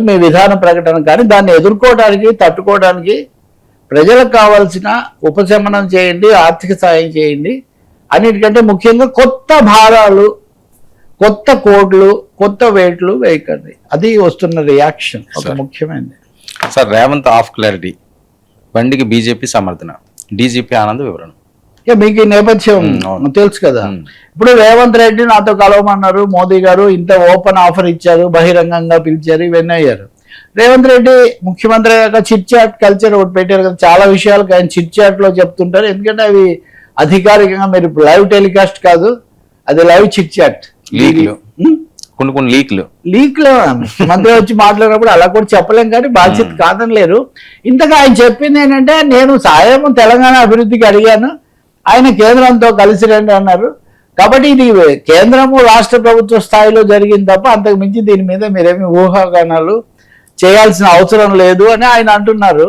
మీ విధాన ప్రకటన, కానీ దాన్ని ఎదుర్కోవడానికి తట్టుకోవడానికి ప్రజలకు కావాల్సిన ఉపశమనం చేయండి, ఆర్థిక సాయం చేయండి. అన్నిటికంటే ముఖ్యంగా కొత్త భారాలు, కొత్త కోడ్లు, కొత్త వెయిట్లు వేయకండి. అది వస్తున్న రియాక్షన్ ఒక ముఖ్యమైనది. సార్, రేవంత్ ఆఫ్ క్లారిటీ, బండికి బీజేపీ సమర్థన, డీజీపీ ఆనంద్ వివరణ. ఇక మీకు ఈ నేపథ్యం తెలుసు కదా. ఇప్పుడు రేవంత్ రెడ్డి నాతో కలవమన్నారు, మోదీ గారు ఇంత ఓపెన్ ఆఫర్ ఇచ్చారు, బహిరంగంగా పిలిచారు, ఇవన్నీ అయ్యారు. రేవంత్ రెడ్డి ముఖ్యమంత్రి అయ్యాక చిట్ చాట్ కల్చర్ ఒకటి పెట్టారు కదా, చాలా విషయాలకు ఆయన చిట్ చాట్ లో చెప్తుంటారు. ఎందుకంటే అవి అధికారికంగా మీరు లైవ్ టెలికాస్ట్ కాదు, అది లైవ్ చిట్ చాట్. కొన్ని లీక్లు ముఖ్యమంత్రి వచ్చి మాట్లాడినప్పుడు అలా కూడా చెప్పలేం, కానీ బాధ్యత కాదని లేరు. ఇంతగా ఆయన చెప్పింది ఏంటంటే, నేను సాయం తెలంగాణ అభివృద్ధికి అడిగాను, ఆయన కేంద్రంతో కలిసి రండి అన్నారు. కాబట్టి ఇది కేంద్రము రాష్ట్ర ప్రభుత్వ స్థాయిలో జరిగింది తప్ప అంతకు మించి దీని మీద మీరేమి ఊహాగానాలు చేయాల్సిన అవసరం లేదు అని ఆయన అంటున్నారు.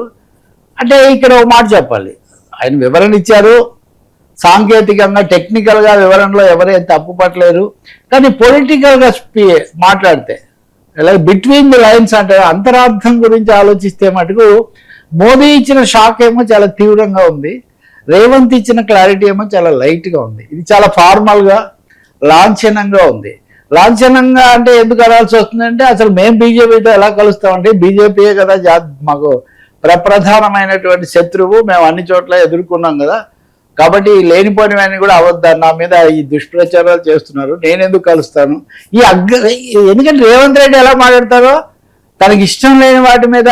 అంటే ఇక్కడ ఒక మాట చెప్పాలి, ఆయన వివరణ ఇచ్చారు, సాంకేతికంగా టెక్నికల్గా వివరణలో ఎవరైతే తప్పు పట్టలేరు. కానీ పొలిటికల్గా మాట్లాడితే అలాగే బిట్వీన్ ది లైన్స్ అంటే అంతరార్థం గురించి ఆలోచిస్తే మటుకు మోదీ ఇచ్చిన షాక్ ఏమో చాలా తీవ్రంగా ఉంది, రేవంత్ ఇచ్చిన క్లారిటీ ఏమో చాలా లైట్గా ఉంది. ఇది చాలా ఫార్మల్గా లాంఛనంగా ఉంది. లాంఛనంగా అంటే ఎందుకు అనాల్సి వస్తుందంటే, అసలు మేము బీజేపీతో ఎలా కలుస్తామంటే, బీజేపీయే కదా మాకు ప్రధానమైనటువంటి శత్రువు, మేము అన్ని చోట్ల ఎదుర్కొన్నాం కదా, కాబట్టి లేనిపోనివన్నీ కూడా అవద్దని నా మీద ఈ దుష్ప్రచారాలు చేస్తున్నారు, నేను ఎందుకు కలుస్తాను. ఎందుకంటే రేవంత్ రెడ్డి ఎలా మాట్లాడతారో, తనకి ఇష్టం లేని వాటి మీద,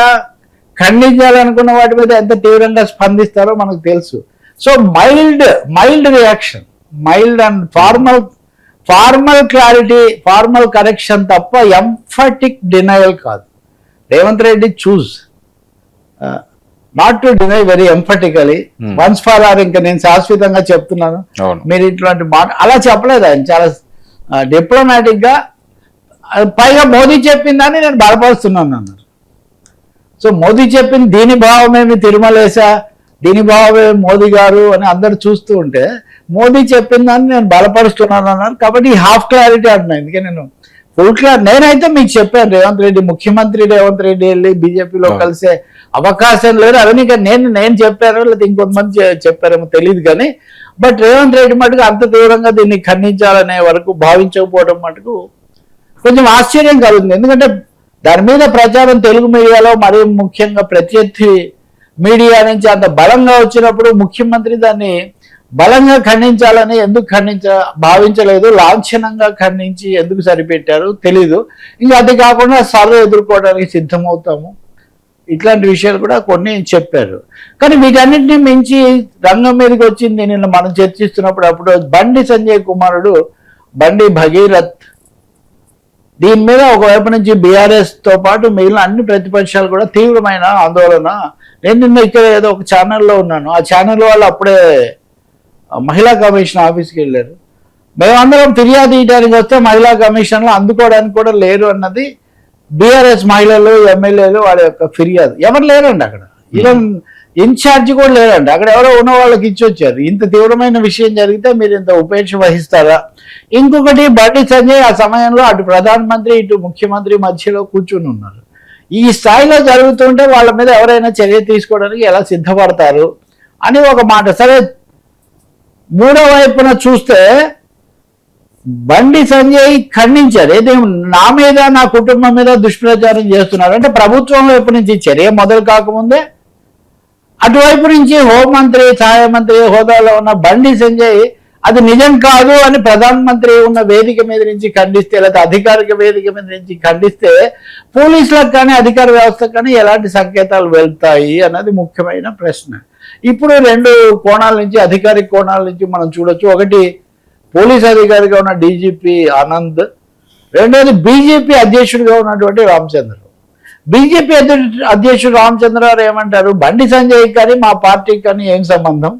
ఖండించాలనుకున్న వాటి మీద ఎంత తీవ్రంగా స్పందిస్తారో మనకు తెలుసు. So mild reaction, mild and formal clarity, formal correction తప్ప ఎంఫటిక్ డినయల్ కాదు. Revanth Reddy choose not to deny very emphatically, once for all. ఇంకా నేను శాశ్వతంగా చెప్తున్నాను, మీరు ఇట్లాంటి మాట అలా చెప్పలేదు. ఆయన చాలా డిప్లొమాటిక్ గా, పైగా మోదీ చెప్పిందని నేను బలపరుస్తున్నాను అన్నారు. సో మోదీ చెప్పింది దీని భావమేమి తిరుమలేసా, దీని భావమే మోదీ గారు అని అందరు చూస్తూ ఉంటే, మోదీ చెప్పిందని నేను బలపరుస్తున్నాను అన్నారు. కాబట్టి హాఫ్ క్లారిటీ అంటున్నాను. ఎందుకంటే నేను ఫుల్ నేనైతే మీకు చెప్పాను, రేవంత్ రెడ్డి ముఖ్యమంత్రి రేవంత్ రెడ్డి వెళ్ళి బీజేపీలో కలిసే అవకాశం లేదు. అవన్నీ నేను చెప్పాను, లేదా ఇంకొంతమంది చెప్పారేమో తెలియదు, కానీ బట్ రేవంత్ రెడ్డి మటుకు అంత తీవ్రంగా దీన్ని ఖండించాలనే వరకు భావించకపోవడం మటుకు కొంచెం ఆశ్చర్యం కలుగుతుంది. ఎందుకంటే దాని మీద ప్రచారం తెలుగు మీడియాలో, మరీ ముఖ్యంగా ప్రత్యర్థి మీడియా నుంచి అంత బలంగా వచ్చినప్పుడు ముఖ్యమంత్రి దాన్ని బలంగా ఖండించాలని ఎందుకు భావించలేదు, లాంఛనంగా ఖండించి ఎందుకు సరిపెట్టారు తెలీదు. ఇంకా అది కాకుండా సర్వ ఎదుర్కోవడానికి సిద్ధమవుతాము, ఇట్లాంటి విషయాలు కూడా కొన్ని చెప్పారు. కానీ వీటన్నిటిని మించి రంగం మీదకి వచ్చింది నిన్న మనం చర్చిస్తున్నప్పుడు, అప్పుడు బండి సంజయ్ కుమారుడు బండి భగీరథ్. దీని మీద ఒకవైపు నుంచి బీఆర్ఎస్ తో పాటు మిగిలిన అన్ని ప్రతిపక్షాలు కూడా తీవ్రమైన ఆందోళన. నేను నిన్న ఇక్కడ ఏదో ఒక ఛానల్లో ఉన్నాను, ఆ ఛానల్ వాళ్ళు అప్పుడే మహిళా కమిషన్ ఆఫీస్కి వెళ్ళారు. మేమందరం ఫిర్యాదు ఇవ్వడానికి వస్తే మహిళా కమిషన్లో అందుకోవడానికి కూడా లేరు అన్నది బీఆర్ఎస్ మహిళలు, ఎమ్మెల్యేలు వాళ్ళ యొక్క ఫిర్యాదు. ఎవరు లేరండి అక్కడ, ఈవెన్ ఇన్ఛార్జ్ కూడా లేరండి అక్కడ, ఎవరో ఉన్న వాళ్ళకి ఇచ్చి వచ్చారు. ఇంత తీవ్రమైన విషయం జరిగితే మీరు ఇంత ఉపేక్ష వహిస్తారా? ఇంకొకటి, బండి సంజయ్ ఆ సమయంలో అటు ప్రధానమంత్రి ఇటు ముఖ్యమంత్రి మధ్యలో కూర్చుని ఉన్నారు. ఈ స్థాయిలో జరుగుతుంటే వాళ్ళ మీద ఎవరైనా చర్య తీసుకోవడానికి ఎలా సిద్ధపడతారు అని ఒక మాట. సరే, మూడో వైపున చూస్తే బండి సంజయ్ ఖండించారు, ఏది నా మీద నా కుటుంబం మీద దుష్ప్రచారం చేస్తున్నారు అంటే ప్రభుత్వం వైపు నుంచి చర్య మొదలు కాకముందే అటువైపు నుంచి హోంమంత్రి, సహాయ మంత్రి హోదాలో ఉన్న బండి సంజయ్ అది నిజం కాదు అని ప్రధానమంత్రి ఉన్న వేదిక మీద నుంచి ఖండిస్తే, లేదా అధికారిక వేదిక మీద నుంచి ఖండిస్తే పోలీసులకు కానీ అధికార వ్యవస్థకు కానీ ఎలాంటి సంకేతాలు వెళ్తాయి అన్నది ముఖ్యమైన ప్రశ్న. ఇప్పుడు రెండు కోణాల నుంచి, అధికారిక కోణాల నుంచి మనం చూడొచ్చు. ఒకటి పోలీస్ అధికారిగా ఉన్న డీజీపీ ఆనంద్, రెండోది బీజేపీ అధ్యక్షుడిగా ఉన్నటువంటి రామచంద్ర. బీజేపీ అధ్యక్షుడు రామచంద్రరావు ఏమంటారు, బండి సంజయ్ కానీ మా పార్టీకి కానీ ఏం సంబంధం,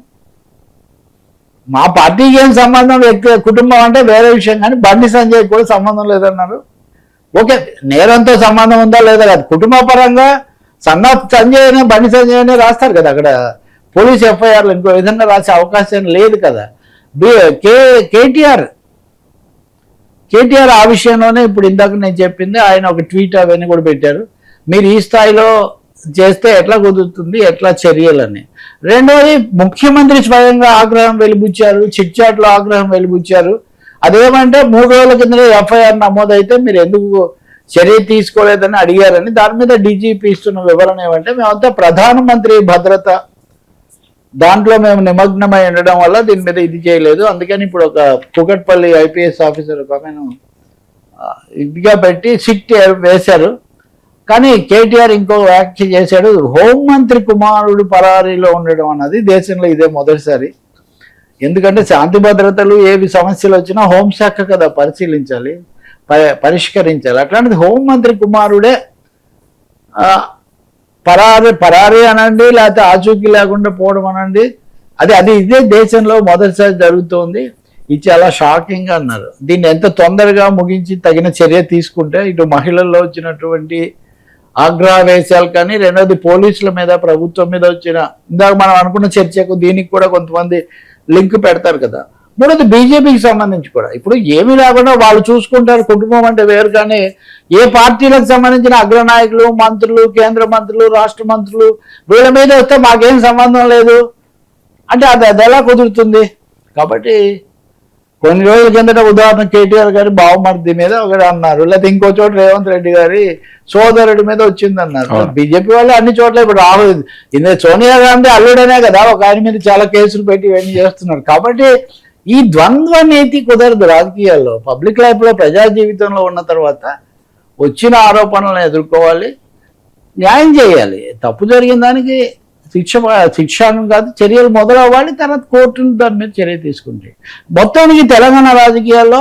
మా పార్టీకి ఏం సంబంధం, వ్యక్తి కుటుంబం అంటే వేరే విషయం, కానీ బండి సంజయ్ కూడా సంబంధం లేదన్నారు. ఓకే, నేరంతో సంబంధం ఉందా లేదా కాదు, కుటుంబ పరంగా సన్ ఆఫ్ సంజయ్ అనే బండి సంజయ్ అనే రాస్తారు కదా అక్కడ పోలీస్ ఎఫ్ఐఆర్లు, ఇంకో విధంగా రాసే అవకాశం లేదు కదా. కేటీఆర్ ఆ విషయంలోనే ఇప్పుడు ఇందాక నేను చెప్పింది, ఆయన ఒక ట్వీట్ అవన్నీ కూడా పెట్టారు. మీరు ఈ స్థాయిలో చేస్తే ఎట్లా కుదురుతుంది, ఎట్లా చర్యలని. రెండవది, ముఖ్యమంత్రి స్వయంగా ఆగ్రహం వెలిబుచ్చారు, చిట్చాట్లో ఆగ్రహం వెలిబుచ్చారు. అదేమంటే 3 రోజుల కింద ఎఫ్ఐఆర్ నమోదైతే మీరు ఎందుకు చర్య తీసుకోలేదని అడిగారని. దాని మీద డీజీపీ ఇస్తున్న వివరణ ఏమంటే, మేమంతా ప్రధానమంత్రి భద్రత దాంట్లో మేము నిమగ్నమై ఉండడం వల్ల దీని మీద ఇది చేయలేదు, అందుకని ఇప్పుడు ఒక కుకట్పల్లి ఐపీఎస్ ఆఫీసర్ ఒక ఇదిగా పెట్టి సిట్ వేశారు. కానీ కేటీఆర్ ఇంకో వ్యాఖ్య చేశాడు, హోంమంత్రి కుమారుడు పరారీలో ఉండడం అన్నది దేశంలో ఇదే మొదటిసారి. ఎందుకంటే శాంతి భద్రతలు ఏవి సమస్యలు వచ్చినా హోంశాఖ కదా పరిశీలించాలి, పరిష్కరించాలి. అట్లాంటిది హోంమంత్రి కుమారుడే పరారీ అనండి, లేకపోతే ఆచూకీ లేకుండా పోవడం అనండి, అది ఇదే దేశంలో మొదటిసారి జరుగుతోంది. ఇది చాలా షాకింగ్ గా అన్నారు. దీన్ని ఎంత తొందరగా ముగించి తగిన చర్య తీసుకుంటే ఇటు మహిళల్లో వచ్చినటువంటి ఆగ్రహవేశాలు కానీ, రెండోది పోలీసుల మీద ప్రభుత్వం మీద వచ్చిన ఇందాక మనం అనుకున్న చర్చకు దీనికి కూడా కొంతమంది లింక్ పెడతారు కదా. మూడోది బీజేపీకి సంబంధించి కూడా ఇప్పుడు ఏమీ లేకుండా వాళ్ళు చూసుకుంటారు, కుటుంబం అంటే వేరు. కానీ ఏ పార్టీలకు సంబంధించిన అగ్రనాయకులు, మంత్రులు, కేంద్ర మంత్రులు, రాష్ట్ర మంత్రులు వీళ్ళ మీద వస్తే మాకేం సంబంధం లేదు అంటే అది ఎలా కుదురుతుంది? కాబట్టి కొన్ని రోజుల కిందట ఉదాహరణ కేటీఆర్ గారి బావమర్ది మీద ఒకటి అన్నారు, లేకపోతే ఇంకో చోట రేవంత్ రెడ్డి గారి సోదరుడి మీద వచ్చింది అన్నారు. బీజేపీ వాళ్ళు అన్ని చోట్ల ఇప్పుడు రాలేదు. సోనియా గాంధీ అల్లుడనే కదా ఒక ఆయన మీద చాలా కేసులు పెట్టి ఇవన్నీ చేస్తున్నారు. కాబట్టి ఈ ద్వంద్వ నీతి కుదరదు రాజకీయాల్లో. పబ్లిక్ లైఫ్ లో, ప్రజా జీవితంలో ఉన్న తర్వాత వచ్చిన ఆరోపణలను ఎదుర్కోవాలి, న్యాయం చేయాలి. తప్పు జరిగిన దానికి శిక్షను కాదు చర్యలు మొదలవ్వాలి, తర్వాత కోర్టులు దాని మీద చర్య తీసుకుంటాయి. మొత్తానికి తెలంగాణ రాజకీయాల్లో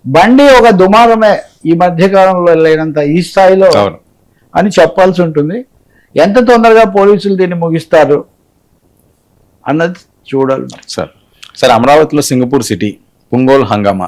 బండి ఒక దుమారమే ఈ మధ్యకాలంలో లేనంత ఈ స్థాయిలో అని చెప్పాల్సి ఉంటుంది. ఎంత తొందరగా పోలీసులు దీన్ని ముగిస్తారు అన్నది చూడాలి. సార్ అమరావతిలో సింగపూర్ సిటీ పుంగోల్ హంగామా